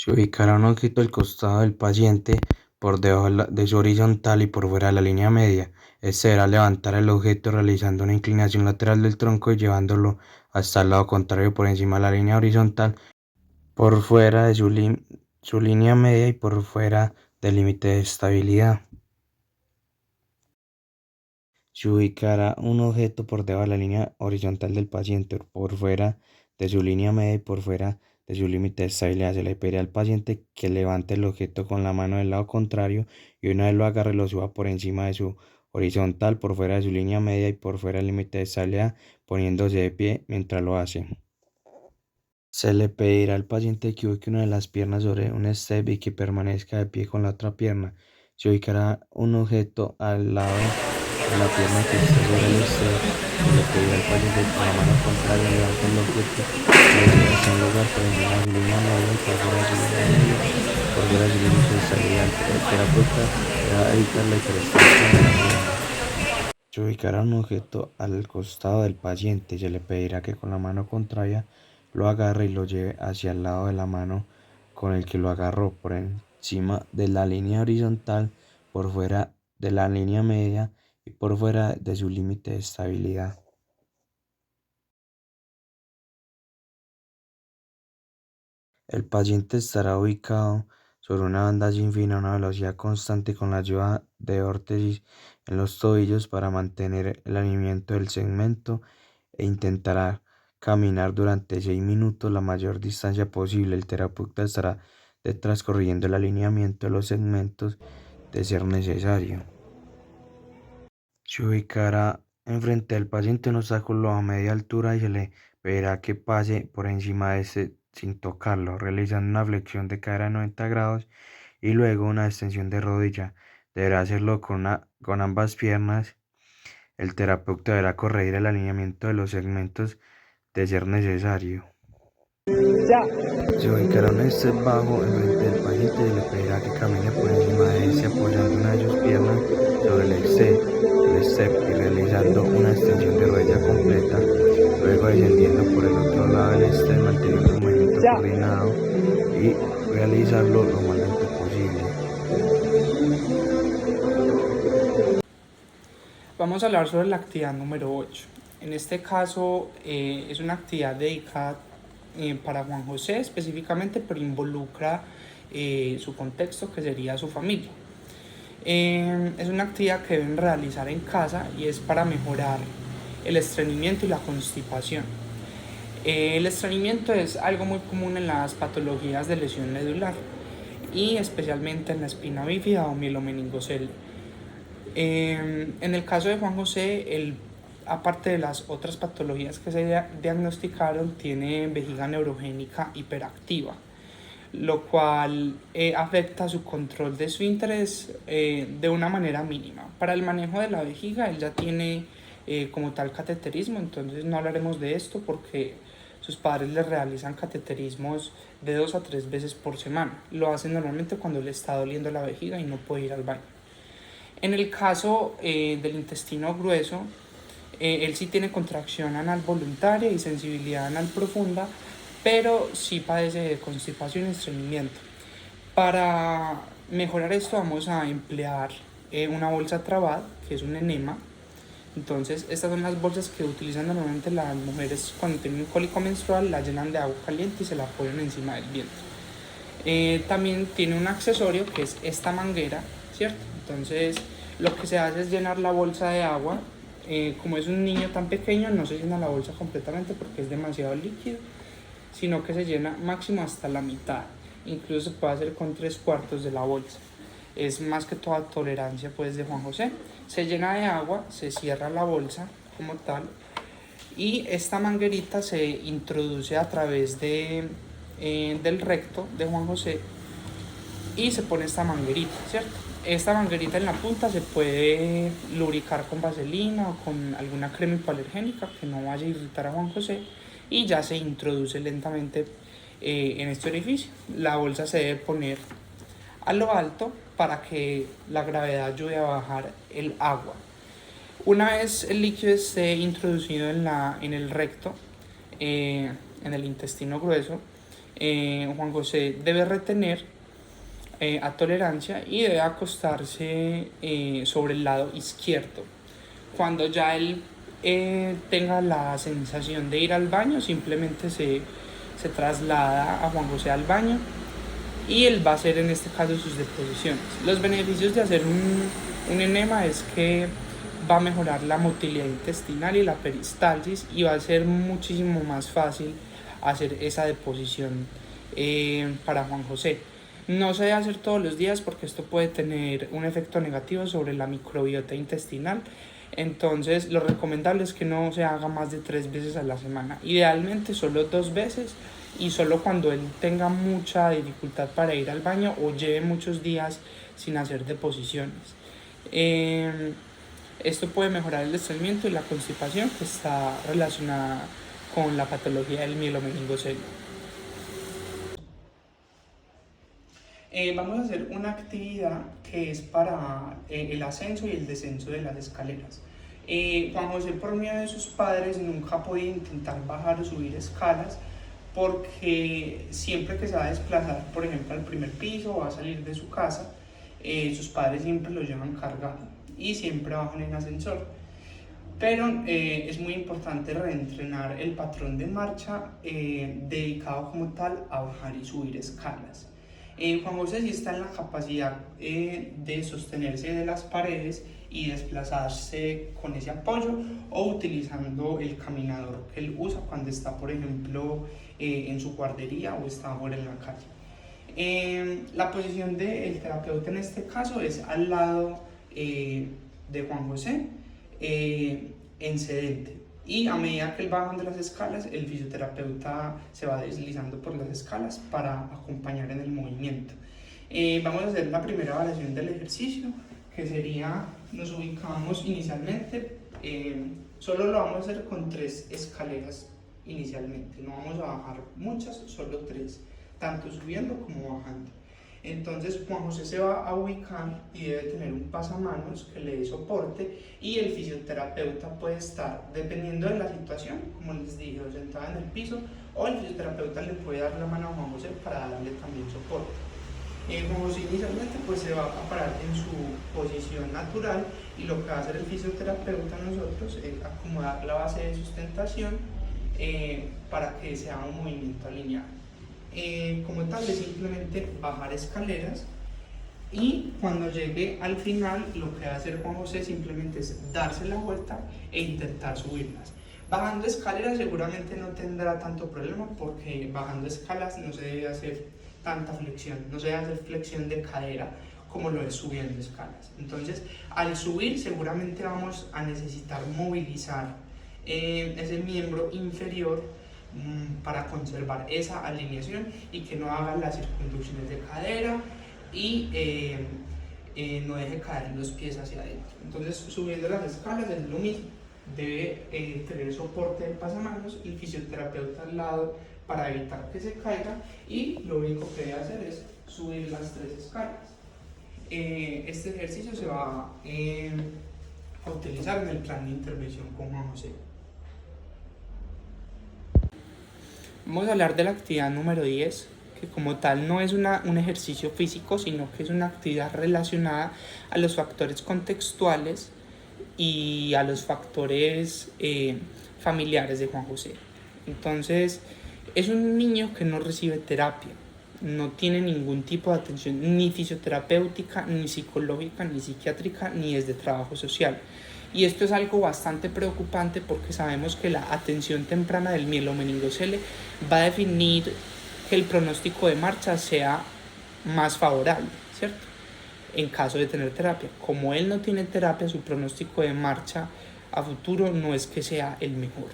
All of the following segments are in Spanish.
Se ubicará un objeto al costado del paciente por debajo de su horizontal y por fuera de la línea media. Este deberá levantar el objeto realizando una inclinación lateral del tronco y llevándolo hasta el lado contrario por encima de la línea horizontal, por fuera de su línea media y por fuera del límite de estabilidad. Se ubicará un objeto por debajo de la línea horizontal del paciente, por fuera de su línea media y por fuera de su límite de estabilidad. Se le pedirá al paciente que levante el objeto con la mano del lado contrario y una vez lo agarre lo suba por encima de su horizontal, por fuera de su línea media y por fuera del límite de estabilidad, poniéndose de pie mientras lo hace. Se le pedirá al paciente que ubique una de las piernas sobre un step y que permanezca de pie con la otra pierna. Se ubicará un objeto al lado de la pierna que está sobre el step. Se le pedirá al paciente que con la mano contraria levante el objeto y lo lleve hacia un lugar por encima de su línea media y por fuera de su línea media, por fuera de su límite de estabilidad. El terapeuta deberá evitar la hiperextensión de la pierna. Se ubicará un objeto al costado del paciente y se le pedirá que con la mano contraria lo agarre y lo lleve hacia el lado de la mano con el que lo agarró, por encima de la línea horizontal, por fuera de la línea media y por fuera de su límite de estabilidad. El paciente estará ubicado sobre una banda sin fin a una velocidad constante con la ayuda de órtesis en los tobillos para mantener el alineamiento del segmento e intentará caminar durante 6 minutos la mayor distancia posible. El terapeuta estará detrás corrigiendo el alineamiento de los segmentos de ser necesario. Se ubicará enfrente del paciente un obstáculo a media altura y se le pedirá que pase por encima de este sin tocarlo, realizando una flexión de cadera de 90 grados y luego una extensión de rodilla. Deberá hacerlo con ambas piernas. El terapeuta deberá corregir el alineamiento de los segmentos de ser necesario. Se ubicará un step bajo enfrente del paciente y se le pedirá que camine por encima de este apoyando una de sus piernas sobre el step y realizando una extensión de rodilla completa, luego descendiendo por el otro lado del step manteniendo un movimiento coordinado y realizarlo lo más lento posible. Vamos a hablar sobre la actividad número 8. En este caso es una actividad dedicada para Juan José específicamente, pero involucra su contexto que sería su familia. Es una actividad que deben realizar en casa y es para mejorar el estreñimiento y la constipación. El estreñimiento es algo muy común en las patologías de lesión medular y especialmente en la espina bífida o mielomeningocele. En el caso de Juan José, aparte de las otras patologías que se diagnosticaron, tiene vejiga neurogénica hiperactiva, lo cual afecta su control de esfínteres de una manera mínima. Para el manejo de la vejiga, él ya tiene como tal cateterismo, entonces no hablaremos de esto porque sus padres le realizan cateterismos de 2 a 3 veces por semana. Lo hacen normalmente cuando le está doliendo la vejiga y no puede ir al baño. En el caso del intestino grueso, él sí tiene contracción anal voluntaria y sensibilidad anal profunda, pero sí padece de constipación y estreñimiento. Para mejorar esto vamos a emplear una bolsa trabada, que es un enema. Entonces, estas son las bolsas que utilizan normalmente las mujeres cuando tienen un cólico menstrual, la llenan de agua caliente y se la ponen encima del vientre. También tiene un accesorio que es esta manguera, ¿cierto? Entonces, lo que se hace es llenar la bolsa de agua. Como es un niño tan pequeño, no se llena la bolsa completamente porque es demasiado líquido, sino que se llena máximo hasta la mitad. Incluso se puede hacer con 3/4 de la bolsa. Es más que toda tolerancia pues de Juan José. Se llena de agua, se cierra la bolsa como tal y esta manguerita se introduce a través del recto de Juan José y se pone esta manguerita, ¿cierto? Esta manguerita en la punta se puede lubricar con vaselina o con alguna crema hipoalergénica que no vaya a irritar a Juan José y ya se introduce lentamente en este orificio. La bolsa se debe poner a lo alto para que la gravedad ayude a bajar el agua. Una vez el líquido esté introducido en el recto, en el intestino grueso, Juan José debe retener a tolerancia y debe acostarse sobre el lado izquierdo. Cuando ya él tenga la sensación de ir al baño, simplemente se traslada a Juan José al baño y él va a hacer en este caso sus deposiciones. Los beneficios de hacer un enema es que va a mejorar la motilidad intestinal y la peristalsis y va a ser muchísimo más fácil hacer esa deposición para Juan José. No se debe hacer todos los días porque esto puede tener un efecto negativo sobre la microbiota intestinal. Entonces lo recomendable es que no se haga más de 3 veces a la semana. Idealmente solo 2 veces y solo cuando él tenga mucha dificultad para ir al baño o lleve muchos días sin hacer deposiciones. Esto puede mejorar el estreñimiento y la constipación que está relacionada con la patología del mielomeningocele. Vamos a hacer una actividad que es para el ascenso y el descenso de las escaleras. Juan José, por medio de sus padres, nunca podía intentar bajar o subir escalas porque siempre que se va a desplazar, por ejemplo, al primer piso o va a salir de su casa, sus padres siempre lo llevan cargado y siempre bajan en ascensor. Pero es muy importante reentrenar el patrón de marcha dedicado como tal a bajar y subir escalas. Juan José sí está en la capacidad de sostenerse de las paredes y desplazarse con ese apoyo o utilizando el caminador que él usa cuando está, por ejemplo, en su guardería o está ahora en la calle. La posición del terapeuta en este caso es al lado de Juan José en sedente. Y a medida que él va bajando las escalas, el fisioterapeuta se va deslizando por las escalas para acompañar en el movimiento. Vamos a hacer la primera variación del ejercicio, que sería, nos ubicamos inicialmente, solo lo vamos a hacer con 3 escaleras inicialmente, no vamos a bajar muchas, solo 3, tanto subiendo como bajando. Entonces Juan José se va a ubicar y debe tener un pasamanos que le dé soporte y el fisioterapeuta puede estar, dependiendo de la situación, como les dije, sentado en el piso o el fisioterapeuta le puede dar la mano a Juan José para darle también soporte. Juan José inicialmente pues se va a parar en su posición natural y lo que va a hacer el fisioterapeuta a nosotros es acomodar la base de sustentación para que sea un movimiento alineado. Como tal es simplemente bajar escaleras y cuando llegue al final lo que va a hacer Juan José simplemente es darse la vuelta e intentar subirlas. Bajando escaleras seguramente no tendrá tanto problema porque bajando escalas no se debe hacer tanta flexión, no se debe hacer flexión de cadera como lo es subiendo escalas. Entonces al subir seguramente vamos a necesitar movilizar ese miembro inferior para conservar esa alineación y que no haga las circunducciones de cadera y no deje caer los pies hacia adentro. Entonces subiendo las escalas es lo mismo, debe tener soporte de pasamanos y el fisioterapeuta al lado para evitar que se caiga y lo único que debe hacer es subir las 3 escalas. Este ejercicio se va a utilizar en el plan de intervención con Juan José. Vamos a hablar de la actividad número 10, que como tal no es un ejercicio físico, sino que es una actividad relacionada a los factores contextuales y a los factores familiares de Juan José. Entonces, es un niño que no recibe terapia, no tiene ningún tipo de atención ni fisioterapéutica, ni psicológica, ni psiquiátrica, ni es de trabajo social. Y esto es algo bastante preocupante porque sabemos que la atención temprana del mielomeningocele va a definir que el pronóstico de marcha sea más favorable, ¿cierto? En caso de tener terapia. Como él no tiene terapia, su pronóstico de marcha a futuro no es que sea el mejor.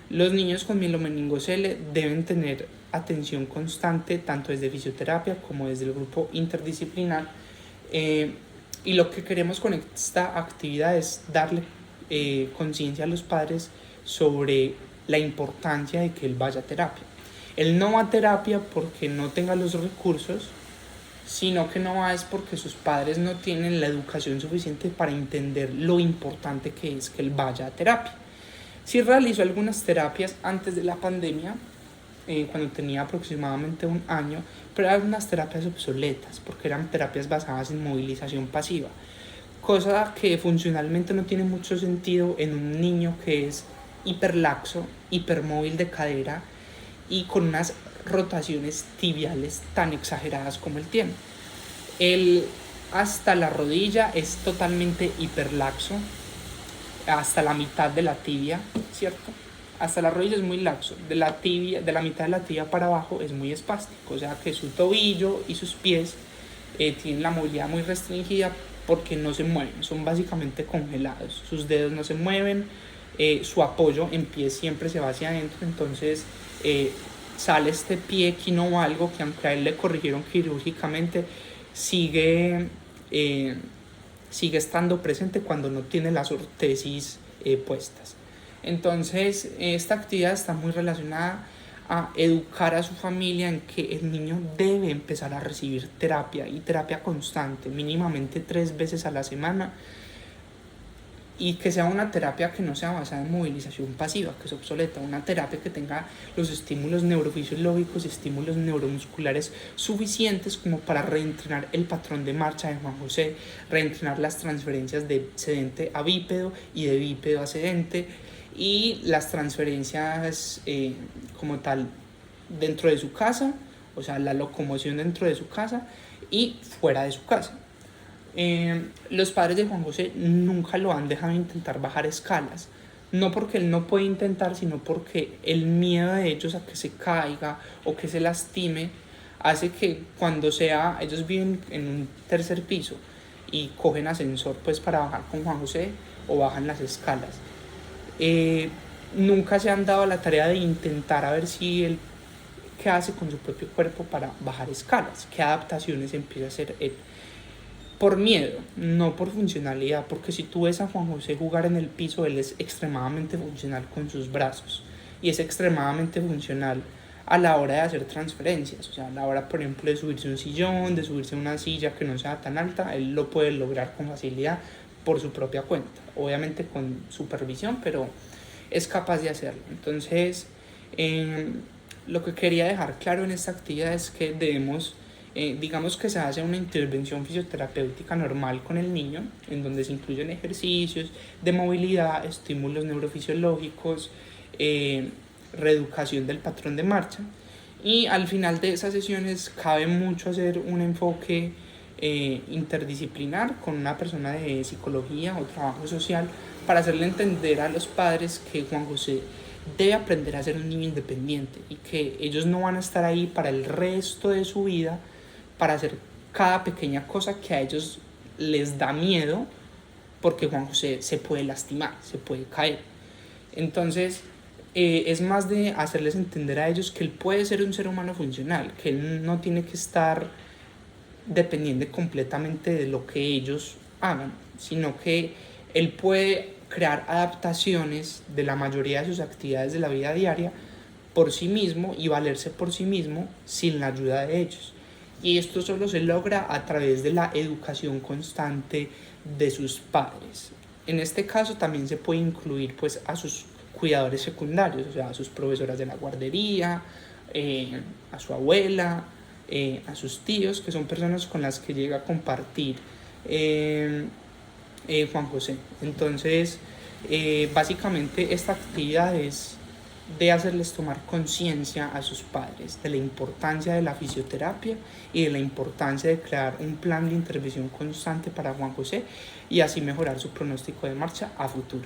Los niños con mielomeningocele deben tener atención constante tanto desde fisioterapia como desde el grupo interdisciplinar. Y lo que queremos con esta actividad es darle conciencia a los padres sobre la importancia de que él vaya a terapia. Él no va a terapia porque no tenga los recursos, sino que no va es porque sus padres no tienen la educación suficiente para entender lo importante que es que él vaya a terapia. Sí realizó algunas terapias antes de la pandemia, cuando tenía aproximadamente 1 año, pero eran unas terapias obsoletas porque eran terapias basadas en movilización pasiva, cosa que funcionalmente no tiene mucho sentido en un niño que es hiperlaxo, hipermóvil de cadera y con unas rotaciones tibiales tan exageradas como él tiene. Él hasta la rodilla es totalmente hiperlaxo, hasta la mitad de la tibia, ¿cierto? Hasta la rodilla es muy laxo, de la mitad de la tibia para abajo es muy espástico, o sea que su tobillo y sus pies tienen la movilidad muy restringida porque no se mueven, son básicamente congelados, sus dedos no se mueven, su apoyo en pie siempre se va hacia adentro, entonces sale este pie quinovalgo que aunque a él le corrigieron quirúrgicamente, sigue estando presente cuando no tiene las ortesis puestas. Entonces, esta actividad está muy relacionada a educar a su familia en que el niño debe empezar a recibir terapia y terapia constante, mínimamente 3 veces a la semana, y que sea una terapia que no sea basada en movilización pasiva, que es obsoleta, una terapia que tenga los estímulos neurofisiológicos y estímulos neuromusculares suficientes como para reentrenar el patrón de marcha de Juan José, reentrenar las transferencias de sedente a bípedo y de bípedo a sedente, y las transferencias como tal dentro de su casa, o sea, la locomoción dentro de su casa y fuera de su casa. Los padres de Juan José nunca lo han dejado intentar bajar escalas, no porque él no puede intentar, sino porque el miedo de ellos a que se caiga o que se lastime hace que cuando sea, ellos viven en un tercer piso y cogen ascensor pues para bajar con Juan José o bajan las escalas. Nunca se han dado la tarea de intentar a ver si él qué hace con su propio cuerpo para bajar escalas, qué adaptaciones empieza a hacer él. Por miedo, no por funcionalidad, porque si tú ves a Juan José jugar en el piso, él es extremadamente funcional con sus brazos y es extremadamente funcional a la hora de hacer transferencias, o sea, a la hora, por ejemplo, de subirse a un sillón, de subirse a una silla que no sea tan alta, él lo puede lograr con facilidad por su propia cuenta, obviamente con supervisión, pero es capaz de hacerlo. Entonces, lo que quería dejar claro en esta actividad es que debemos digamos que se hace una intervención fisioterapéutica normal con el niño, en donde se incluyen ejercicios de movilidad, estímulos neurofisiológicos, reeducación del patrón de marcha, y al final de esas sesiones cabe mucho hacer un enfoque interdisciplinar con una persona de psicología o trabajo social para hacerle entender a los padres que Juan José debe aprender a ser un niño independiente y que ellos no van a estar ahí para el resto de su vida para hacer cada pequeña cosa que a ellos les da miedo, porque Juan José se puede lastimar, se puede caer. Entonces, es más de hacerles entender a ellos que él puede ser un ser humano funcional, que él no tiene que estar dependiente completamente de lo que ellos hagan, sino que él puede crear adaptaciones de la mayoría de sus actividades de la vida diaria por sí mismo y valerse por sí mismo sin la ayuda de ellos. Y esto solo se logra a través de la educación constante de sus padres. En este caso también se puede incluir pues a sus cuidadores secundarios, o sea, a sus profesoras de la guardería, a su abuela, a sus tíos, que son personas con las que llega a compartir Juan José. Entonces, básicamente esta actividad es de hacerles tomar conciencia a sus padres de la importancia de la fisioterapia y de la importancia de crear un plan de intervención constante para Juan José y así mejorar su pronóstico de marcha a futuro.